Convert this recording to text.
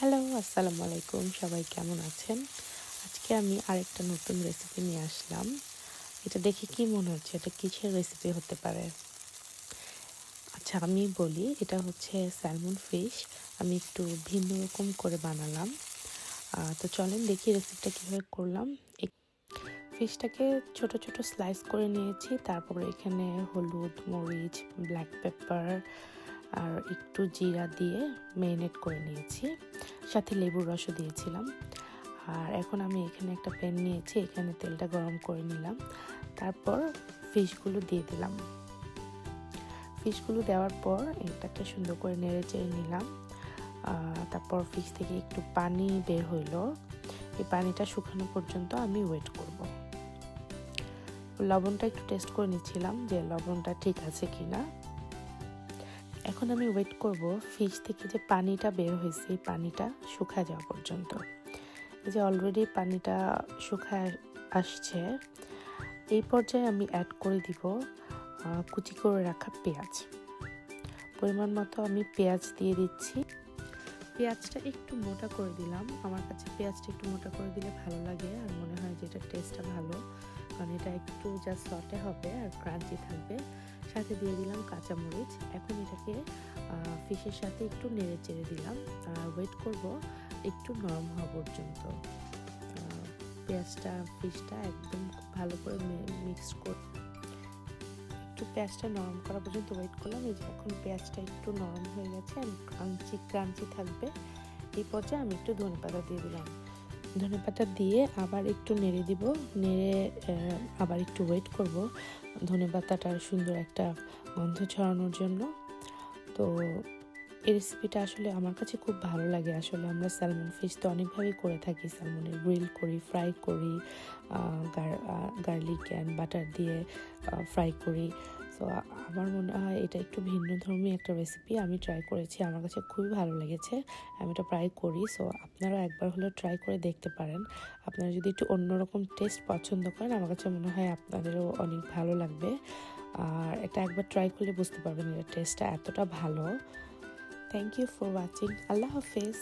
Hello, আসসালামু আলাইকুম। সবাই কেমন আছেন? আজকে আমি আরেকটা নতুন রেসিপি নিয়ে আসলাম। এটা দেখে কি মনে হচ্ছে এটা কিসের রেসিপি হতে পারে? আচ্ছা আমি বলি এটা হচ্ছে স্যালমন ফিশ। আমি একটু ভিন্ন রকম করে বানালাম। তো চলেন দেখি রেসিপিটা কীভাবে করলাম। ফিশটাকে ছোট ছোট স্লাইস করে নিয়েছি। তারপরে এখানে হলুদ, মরিচ, ব্ল্যাক পেপার আর একটু জিরা দিয়ে ম্যারিনেট করে নিয়েছি। সাথে লেবুর রসও দিয়েছিলাম। আর এখন আমি এখানে একটা প্যান নিয়েছি, এখানে তেলটা গরম করে নিলাম। তারপর ফিশগুলো দিয়ে দিলাম। ফিশগুলো দেওয়ার পর এটাকে সুন্দর করে নেড়ে চেড়ে নিলাম। তারপর ফিশ থেকে একটু পানি বের হইলো। এই পানিটা শুকানো পর্যন্ত আমি ওয়েট করব। লবণটা একটু টেস্ট করে নিচ্ছিলাম যে লবণটা ঠিক আছে কিনা। এখন আমি ওয়েট করব ফিশ থেকে যে পানিটা বের হয়েছে এই পানিটা শুকায় যাওয়া পর্যন্ত। এই যে অলরেডি পানিটা শুকায় আসছে, এই পর্যায়ে আমি অ্যাড করে দিব কুচি করে রাখা পেঁয়াজ। পরিমাণ মতো আমি পেঁয়াজ দিয়ে দিচ্ছি। পেঁয়াজটা একটু মোটা করে দিলাম। আমার কাছে পেঁয়াজটা একটু মোটা করে দিলে ভালো লাগে আর মনে হয় যে এটার টেস্টটা ভালো, কারণ এটা একটু জাস্ট সটে হবে আর ক্রাঞ্চি থাকবে। সাথে দিয়ে দিলাম কাঁচামরিচ। এখন এটাকে ফিশের সাথে একটু নেড়ে চেড়ে দিলাম আর ওয়েট করব একটু নরম হওয়া পর্যন্ত। পেঁয়াজটা ফিশটা একদম খুব ভালো করে মিক্স করে একটু পেঁয়াজটা নরম করা পর্যন্ত ওয়েট করলাম। এই যে এখন পেঁয়াজটা একটু নরম হয়ে গেছে, ক্রাঞ্চি ক্রাঞ্চি থাকবে। এই পর্যায়ে আমি একটু ধনেপাতা দিয়ে দিলাম। ধনেপাতা দিয়ে আবার একটু নেড়ে দিব। নেড়ে আবার একটু ওয়েট করব ধনেপাতাটার সুন্দর একটা গন্ধ ছড়ানোর জন্য। তো এই রেসিপিটা আসলে আমার কাছে খুব ভালো লাগে। আসলে আমরা স্যালমন ফিশ তো অনেকভাবেই করে থাকি। স্যালমনের গ্রিল করি, ফ্রাই করি, গার্লিক অ্যান্ড বাটার দিয়ে ফ্রাই করি। সো আমার মনে হয় এটা একটু ভিন্নধর্মী একটা রেসিপি। আমি ট্রাই করেছি, আমার কাছে খুবই ভালো লেগেছে। আমি এটা প্রায় করি। সো আপনারাও একবার হলেও ট্রাই করে দেখতে পারেন। আপনারা যদি একটু অন্যরকম টেস্ট পছন্দ করেন, আমার কাছে মনে হয় আপনাদেরও অনেক ভালো লাগবে। আর এটা একবার ট্রাই করলে বুঝতে পারবেন এটার টেস্টটা এতটা ভালো। Thank you for watching. আল্লাহ হাফেজ।